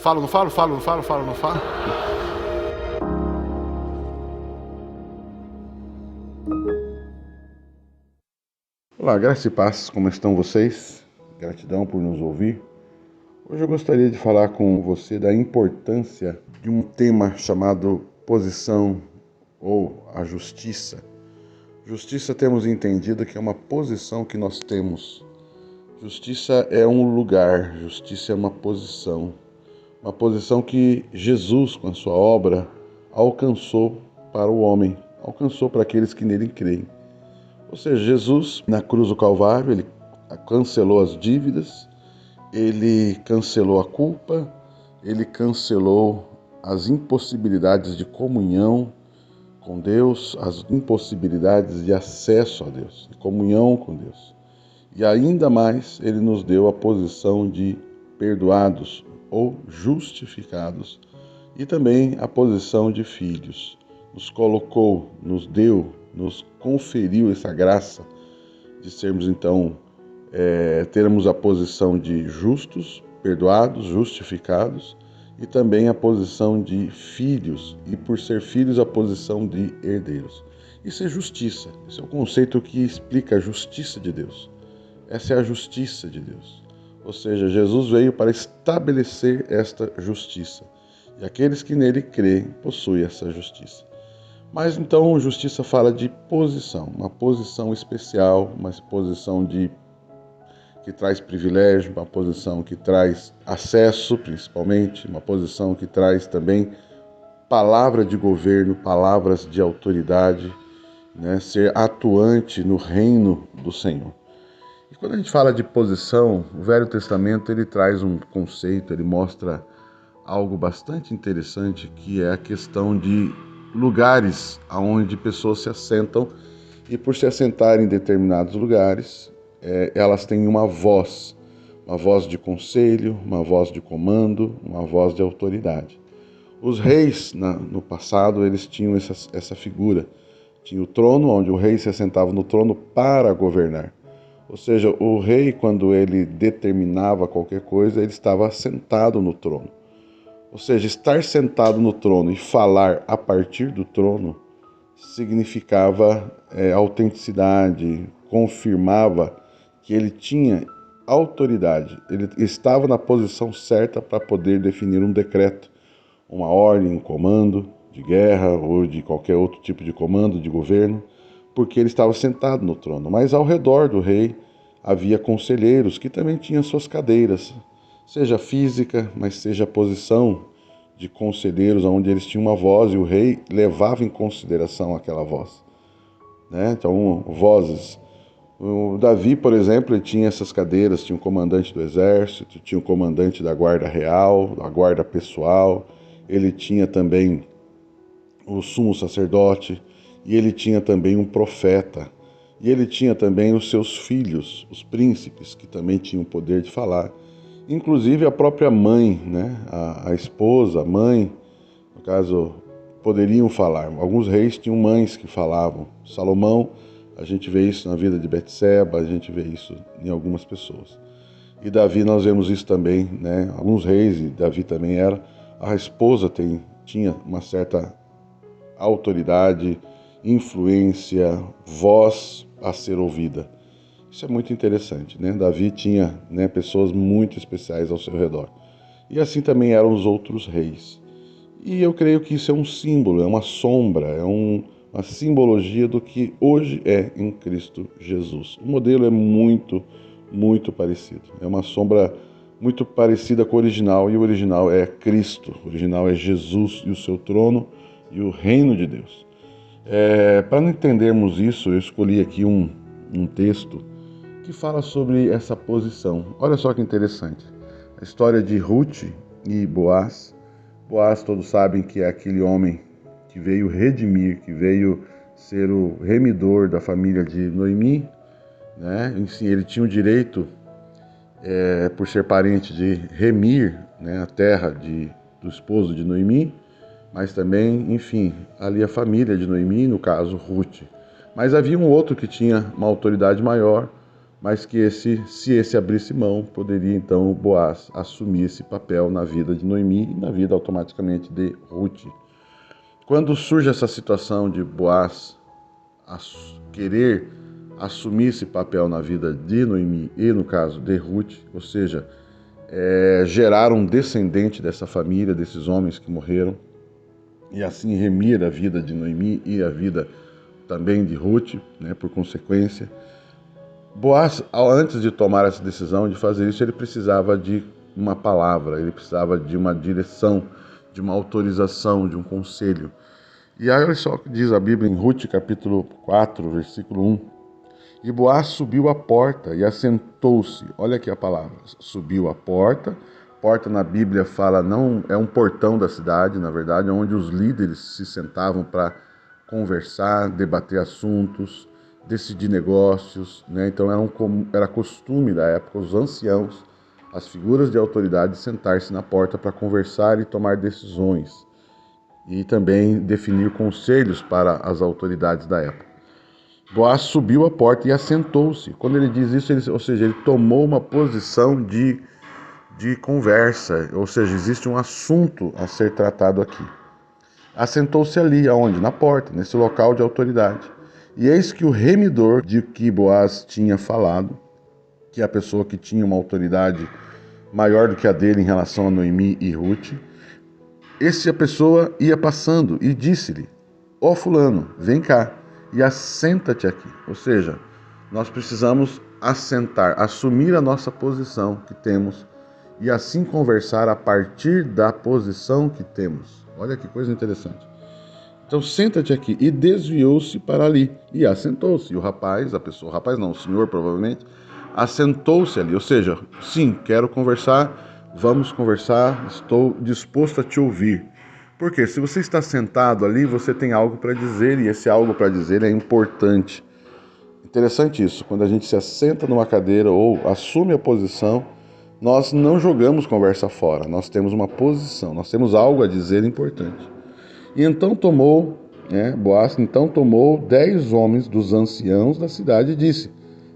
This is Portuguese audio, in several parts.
Falo, não falo, falo, não falo, falo, não falo. Olá, graça e paz, como estão vocês? Gratidão por nos ouvir. Hoje eu gostaria de falar com você da importância de um tema chamado posição ou a justiça. Justiça temos entendido que é uma posição que nós temos. Justiça é um lugar, justiça é uma posição que Jesus, com a sua obra, alcançou para o homem, alcançou para aqueles que nele creem. Ou seja, Jesus, na cruz do Calvário, ele cancelou as dívidas, ele cancelou a culpa, ele cancelou as impossibilidades de comunhão com Deus, as impossibilidades de acesso a Deus, de comunhão com Deus. E ainda mais, ele nos deu a posição de perdoados ou justificados e também a posição de filhos. Nos colocou, nos deu, nos conferiu essa graça de sermos então, termos a posição de justos, perdoados, justificados e também a posição de filhos e por ser filhos a posição de herdeiros. Isso é justiça, esse é o conceito que explica a justiça de Deus. Essa é a justiça de Deus. Ou seja, Jesus veio para estabelecer esta justiça. E aqueles que nele creem possuem essa justiça. Mas então, justiça fala de posição, uma posição especial, uma posição que traz privilégio, uma posição que traz acesso, principalmente, uma posição que traz também palavra de governo, palavras de autoridade, né? Ser atuante no reino do Senhor. E quando a gente fala de posição, o Velho Testamento ele traz um conceito, ele mostra algo bastante interessante, que é a questão de lugares onde pessoas se assentam e por se assentarem em determinados lugares, elas têm uma voz de conselho, uma voz de comando, uma voz de autoridade. Os reis, no passado, eles tinham essa figura. Tinha o trono, onde o rei se assentava no trono para governar. Ou seja, o rei, quando ele determinava qualquer coisa, ele estava sentado no trono. Ou seja, estar sentado no trono e falar a partir do trono significava autenticidade, confirmava que ele tinha autoridade. Ele estava na posição certa para poder definir um decreto, uma ordem, um comando de guerra ou de qualquer outro tipo de comando de governo, porque ele estava sentado no trono. Mas ao redor do rei havia conselheiros que também tinham suas cadeiras, seja física, mas seja a posição de conselheiros, onde eles tinham uma voz e o rei levava em consideração aquela voz, né? Então, vozes. O Davi, por exemplo, ele tinha essas cadeiras, tinha o comandante do exército, tinha o comandante da guarda real, da guarda pessoal, ele tinha também o sumo sacerdote, e ele tinha também um profeta, e ele tinha também os seus filhos, os príncipes, que também tinham o poder de falar. Inclusive a própria mãe, né? a esposa, a mãe, no caso, poderiam falar. Alguns reis tinham mães que falavam. Salomão, a gente vê isso na vida de Betseba, a gente vê isso em algumas pessoas. E Davi, nós vemos isso também, né? Alguns reis, e Davi também era, a esposa tinha uma certa autoridade, influência, voz a ser ouvida. Isso é muito interessante, né? Davi tinha, né, pessoas muito especiais ao seu redor. E assim também eram os outros reis. E eu creio que isso é um símbolo, é uma sombra, uma simbologia do que hoje é em Cristo Jesus. O modelo é muito, muito parecido. É uma sombra muito parecida com o original, e o original é Cristo. O original é Jesus e o seu trono e o reino de Deus. Para não entendermos isso, eu escolhi aqui um texto que fala sobre essa posição. Olha só que interessante. A história de Ruth e Boaz. Boaz, todos sabem que é aquele homem que veio redimir, que veio ser o remidor da família de Noemi, né? Enfim, ele tinha o direito, por ser parente, de remir, né, a terra do esposo de Noemi, mas também, enfim, ali a família de Noemi, no caso Ruth. Mas havia um outro que tinha uma autoridade maior, mas que se esse abrisse mão, poderia então Boaz assumir esse papel na vida de Noemi e na vida automaticamente de Ruth. Quando surge essa situação de Boaz querer assumir esse papel na vida de Noemi e, no caso, de Ruth, ou seja, gerar um descendente dessa família, desses homens que morreram, e assim remir a vida de Noemi e a vida também de Ruth, né, por consequência. Boaz, antes de tomar essa decisão, de fazer isso, ele precisava de uma palavra, ele precisava de uma direção, de uma autorização, de um conselho. E aí olha só o que diz a Bíblia em Ruth, capítulo 4, versículo 1. E Boaz subiu à porta e assentou-se. Olha aqui a palavra, subiu à porta. Porta na Bíblia fala, não é um portão da cidade, na verdade, onde os líderes se sentavam para conversar, debater assuntos, decidir negócios, né? Então era costume da época, os anciãos, as figuras de autoridade, sentar-se na porta para conversar e tomar decisões e também definir conselhos para as autoridades da época. Boaz subiu a porta e assentou-se. Quando ele diz isso, ele tomou uma posição de conversa, ou seja, existe um assunto a ser tratado aqui. Assentou-se ali, aonde? Na porta, nesse local de autoridade. E eis que o remidor de que Boaz tinha falado, que é a pessoa que tinha uma autoridade maior do que a dele em relação a Noemi e Ruth, a pessoa ia passando e disse-lhe, ó fulano, vem cá e assenta-te aqui. Ou seja, nós precisamos assentar, assumir a nossa posição que temos e assim conversar a partir da posição que temos. Olha que coisa interessante. Então senta-te aqui. E desviou-se para ali e assentou-se. E o senhor provavelmente, assentou-se ali. Ou seja, sim, quero conversar, vamos conversar, estou disposto a te ouvir. Porque se você está sentado ali, você tem algo para dizer e esse algo para dizer é importante. Interessante isso, quando a gente se assenta numa cadeira ou assume a posição, nós não jogamos conversa fora, nós temos uma posição, nós temos algo a dizer importante. E então Boaz tomou 10 homens dos anciãos da cidade e disse,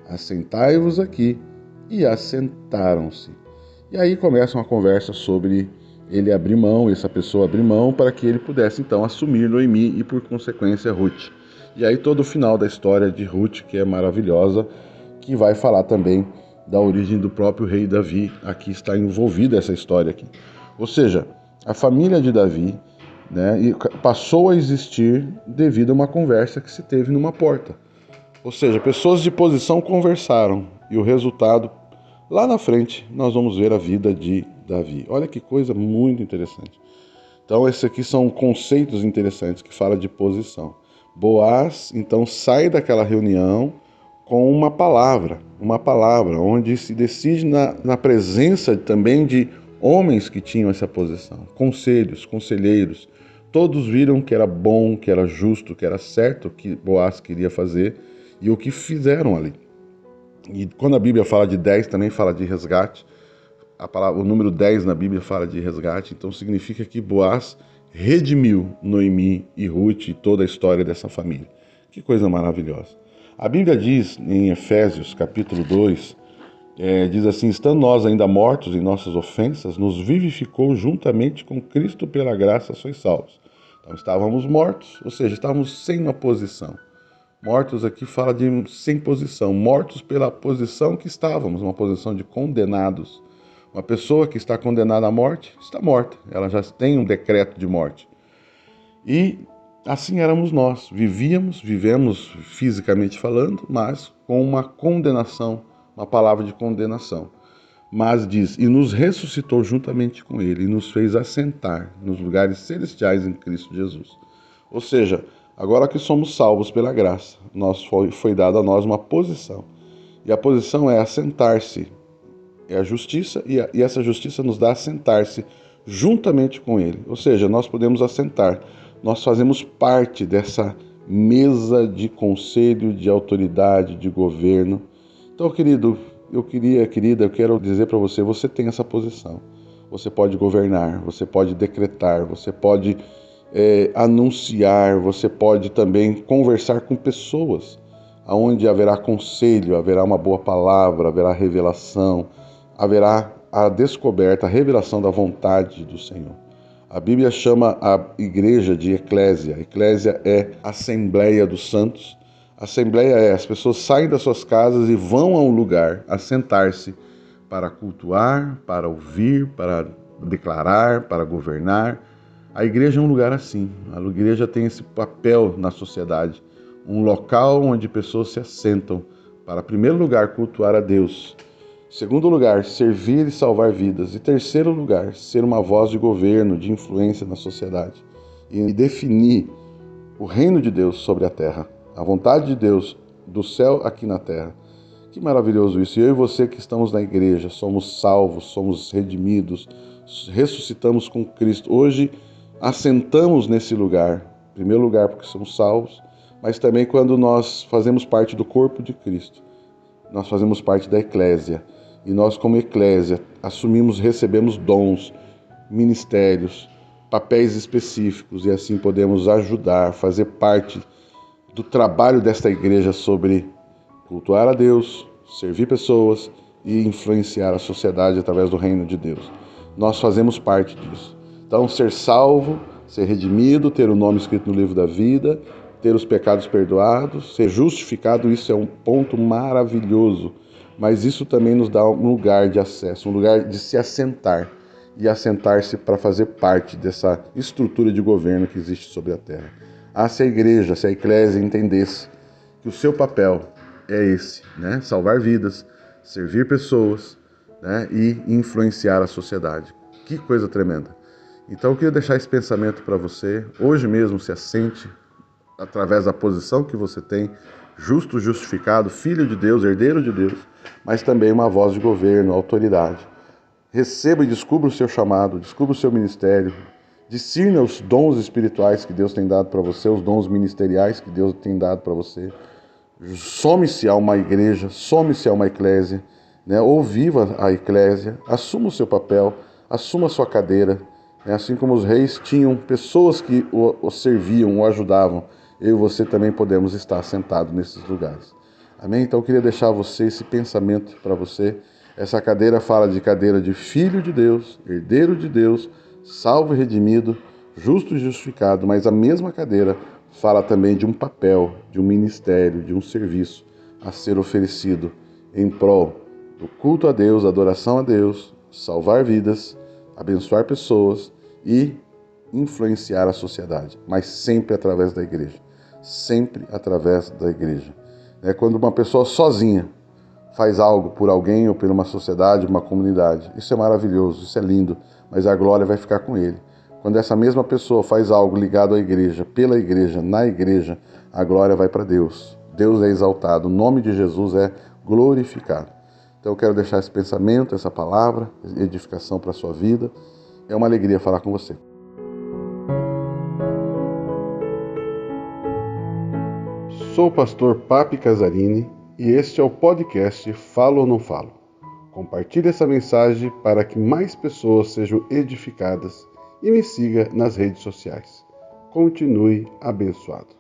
assentai-vos aqui, e assentaram-se. E aí começa uma conversa sobre ele abrir mão, essa pessoa abrir mão, para que ele pudesse então assumir Noemi e por consequência Ruth. E aí todo o final da história de Ruth, que é maravilhosa, que vai falar também da origem do próprio rei Davi. Aqui está envolvida essa história aqui. Ou seja, a família de Davi, né, passou a existir devido a uma conversa que se teve numa porta. Ou seja, pessoas de posição conversaram e o resultado, lá na frente, nós vamos ver a vida de Davi. Olha que coisa muito interessante. Então, esses aqui são conceitos interessantes que falam de posição. Boaz, então, sai daquela reunião com uma palavra, onde se decide na presença também de homens que tinham essa posição, conselhos, conselheiros. Todos viram que era bom, que era justo, que era certo o que Boaz queria fazer e o que fizeram ali. E quando a Bíblia fala de 10, também fala de resgate. O número 10 na Bíblia fala de resgate, então significa que Boaz redimiu Noemi e Ruth e toda a história dessa família. Que coisa maravilhosa. A Bíblia diz em Efésios capítulo 2, diz assim, estando nós ainda mortos em nossas ofensas, nos vivificou juntamente com Cristo pela graça sois salvos. Então estávamos mortos, ou seja, estávamos sem uma posição. Mortos aqui fala de sem posição, mortos pela posição que estávamos, uma posição de condenados. Uma pessoa que está condenada à morte, está morta, ela já tem um decreto de morte. E assim éramos nós, vivemos fisicamente falando, mas com uma condenação, uma palavra de condenação. Mas diz, e nos ressuscitou juntamente com ele, e nos fez assentar nos lugares celestiais em Cristo Jesus. Ou seja, agora que somos salvos pela graça, foi dada a nós uma posição. E a posição é assentar-se, é a justiça, e essa justiça nos dá assentar-se juntamente com ele. Ou seja, nós podemos assentar, nós fazemos parte dessa mesa de conselho, de autoridade, de governo. Então, querido, eu quero dizer para você, você tem essa posição. Você pode governar, você pode decretar, você pode anunciar, você pode também conversar com pessoas. onde haverá conselho, haverá uma boa palavra, haverá revelação, haverá a descoberta, a revelação da vontade do Senhor. A Bíblia chama a igreja de eclésia. A eclésia é a assembleia dos santos. A assembleia é as pessoas saem das suas casas e vão a um lugar assentar-se para cultuar, para ouvir, para declarar, para governar. A igreja é um lugar assim. A igreja tem esse papel na sociedade. Um local onde pessoas se assentam para, em primeiro lugar, cultuar a Deus. Em segundo lugar, servir e salvar vidas. E em terceiro lugar, ser uma voz de governo, de influência na sociedade. E definir o reino de Deus sobre a terra. A vontade de Deus do céu aqui na terra. Que maravilhoso isso. E eu e você que estamos na igreja, somos salvos, somos redimidos, ressuscitamos com Cristo. Hoje, assentamos nesse lugar. Em primeiro lugar, porque somos salvos, mas também quando nós fazemos parte do corpo de Cristo. Nós fazemos parte da eclésia. E nós, como eclésia, assumimos, recebemos dons, ministérios, papéis específicos, e assim podemos ajudar, fazer parte do trabalho desta igreja sobre cultuar a Deus, servir pessoas e influenciar a sociedade através do reino de Deus. Nós fazemos parte disso. Então, ser salvo, ser redimido, ter o nome escrito no livro da vida, ter os pecados perdoados, ser justificado, isso é um ponto maravilhoso. Mas isso também nos dá um lugar de acesso, um lugar de se assentar e assentar-se para fazer parte dessa estrutura de governo que existe sobre a terra. Se a igreja, se a eclésia entendesse que o seu papel é esse, né? Salvar vidas, servir pessoas, né? E influenciar a sociedade. Que coisa tremenda. Então eu queria deixar esse pensamento para você. Hoje mesmo se assente através da posição que você tem, justo, justificado, filho de Deus, herdeiro de Deus, mas também uma voz de governo, autoridade. Receba e descubra o seu chamado, descubra o seu ministério, discirna os dons espirituais que Deus tem dado para você, os dons ministeriais que Deus tem dado para você. Some-se a uma igreja, some-se a uma eclésia, né? Ou viva a eclésia, assuma o seu papel, assuma a sua cadeira. Assim como os reis tinham pessoas que o serviam, o ajudavam, eu e você também podemos estar sentados nesses lugares. Amém? Então eu queria deixar você esse pensamento para você. Essa cadeira fala de cadeira de filho de Deus, herdeiro de Deus, salvo e redimido, justo e justificado, mas a mesma cadeira fala também de um papel, de um ministério, de um serviço a ser oferecido em prol do culto a Deus, adoração a Deus, salvar vidas, abençoar pessoas e influenciar a sociedade, mas sempre através da igreja. Sempre através da igreja. Quando uma pessoa sozinha faz algo por alguém ou por uma sociedade, uma comunidade, isso é maravilhoso, isso é lindo, mas a glória vai ficar com ele. Quando essa mesma pessoa faz algo ligado à igreja, pela igreja, na igreja, a glória vai para Deus. Deus é exaltado, o nome de Jesus é glorificado. Então eu quero deixar esse pensamento, essa palavra, edificação para a sua vida. É uma alegria falar com você. Sou o pastor Papi Casarini e este é o podcast Falo ou Não Falo. Compartilhe essa mensagem para que mais pessoas sejam edificadas e me siga nas redes sociais. Continue abençoado.